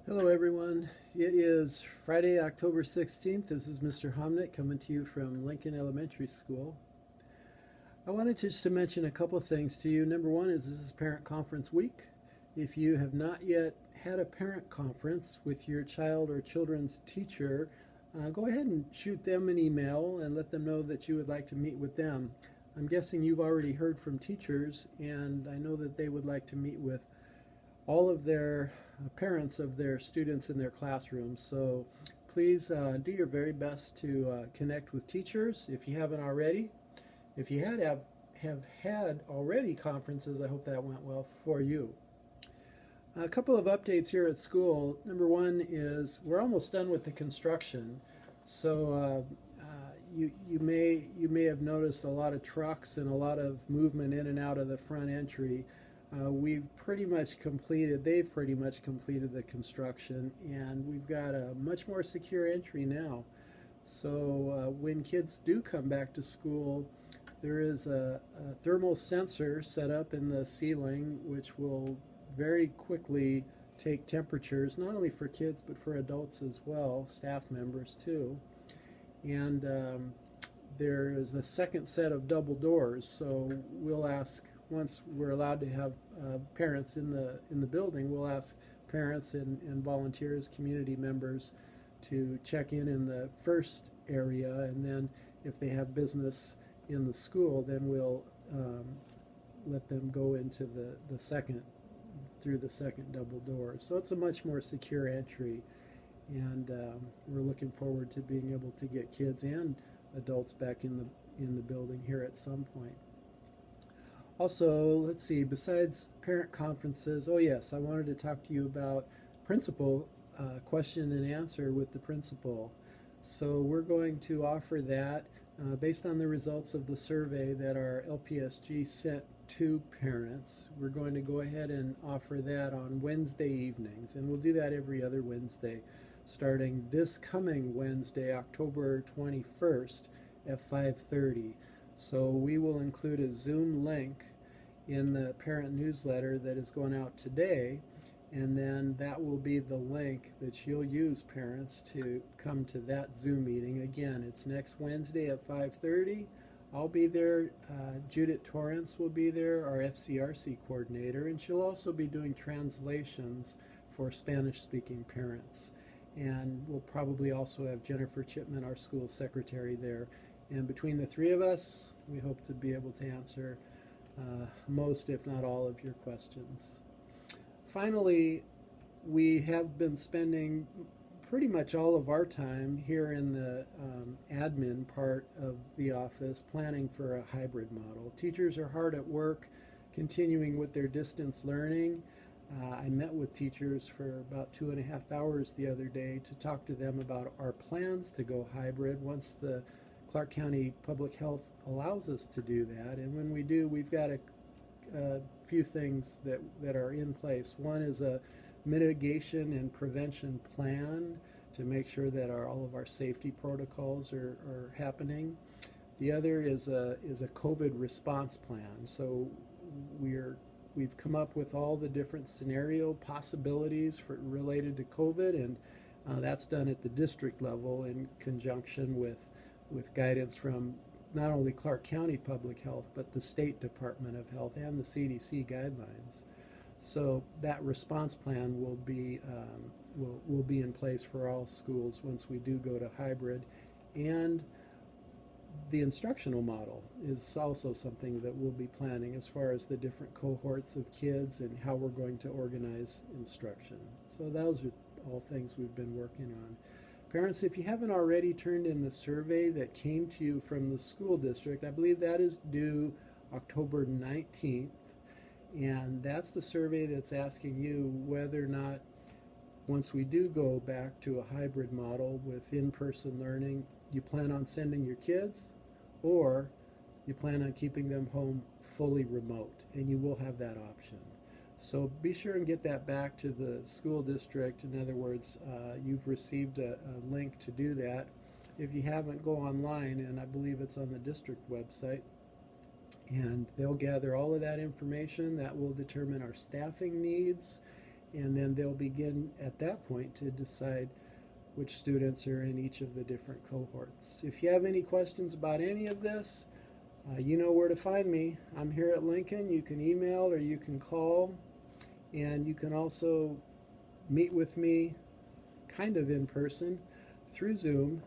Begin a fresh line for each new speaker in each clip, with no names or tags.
Hello, everyone. It is Friday, October 16th. This is Mr. Homnick coming to you from Lincoln Elementary School. I wanted just to mention a couple things to you. Number one is this is Parent Conference Week. If you have not yet had a parent conference with your child or children's teacher, go ahead and shoot them an email and let them know that you would like to meet with them. I'm guessing you've already heard from teachers, and I know that they would like to meet with all of their parents of their students in their classrooms. So please do your very best to connect with teachers if you haven't already. If you have had already conferences, I hope that went well for you. A couple of updates here at school. Number one is we're almost done with the construction. So you may have noticed a lot of trucks and a lot of movement in and out of the front entry. They've pretty much completed the construction, and we've got a much more secure entry now. So when kids do come back to school, there is a thermal sensor set up in the ceiling which will very quickly take temperatures, not only for kids but for adults as well, staff members too. And there is a second set of double doors, so we'll ask, once we're allowed to have parents in the building, we'll ask parents and volunteers, community members, to check in the first area, and then if they have business in the school, then we'll let them go into the second, through the second double door. So it's a much more secure entry, and we're looking forward to being able to get kids and adults back in the building here at some point. Also, let's see, besides parent conferences, oh yes, I wanted to talk to you about principal question and answer with the principal. So we're going to offer that based on the results of the survey that our LPSG sent to parents. We're going to go ahead and offer that on Wednesday evenings, and we'll do that every other Wednesday, starting this coming Wednesday, October 21st at 5:30. So we will include a Zoom link in the parent newsletter that is going out today, and then that will be the link that you'll use, parents, to come to that Zoom meeting. Again, it's next Wednesday at 5:30. I'll be there. Judith Torrance will be there, our FCRC coordinator, and she'll also be doing translations for Spanish-speaking parents. And we'll probably also have Jennifer Chipman, our school secretary, there. And between the three of us, we hope to be able to answer most, if not all, of your questions. Finally, we have been spending pretty much all of our time here in the admin part of the office planning for a hybrid model. Teachers are hard at work continuing with their distance learning. I met with teachers for about 2.5 hours the other day to talk to them about our plans to go hybrid once the Clark County Public Health allows us to do that. And when we do, we've got a few things that are in place. One is a mitigation and prevention plan to make sure that all of our safety protocols are happening. The other is a COVID response plan. So we've come up with all the different scenario possibilities related to COVID, and that's done at the district level in conjunction with guidance from not only Clark County Public Health, but the State Department of Health and the CDC guidelines. So that response plan will be in place for all schools once we do go to hybrid. And the instructional model is also something that we'll be planning as far as the different cohorts of kids and how we're going to organize instruction. So those are all things we've been working on. Parents, if you haven't already turned in the survey that came to you from the school district, I believe that is due October 19th. And that's the survey that's asking you whether or not, once we do go back to a hybrid model with in-person learning, you plan on sending your kids, or you plan on keeping them home fully remote, and you will have that option. So be sure and get that back to the school district. In other words, you've received a link to do that. If you haven't, go online, and I believe it's on the district website. And they'll gather all of that information that will determine our staffing needs and then they'll begin at that point to decide which students are in each of the different cohorts. If you have any questions about any of this, you know where to find me. I'm here at Lincoln. You can email or you can call, and you can also meet with me kind of in person through Zoom.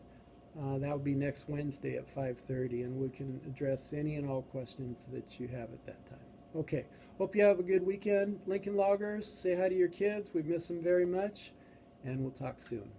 That will be next Wednesday at 5:30, and we can address any and all questions that you have at that time. Okay, hope you have a good weekend. Lincoln Loggers, say hi to your kids. We miss them very much, and we'll talk soon.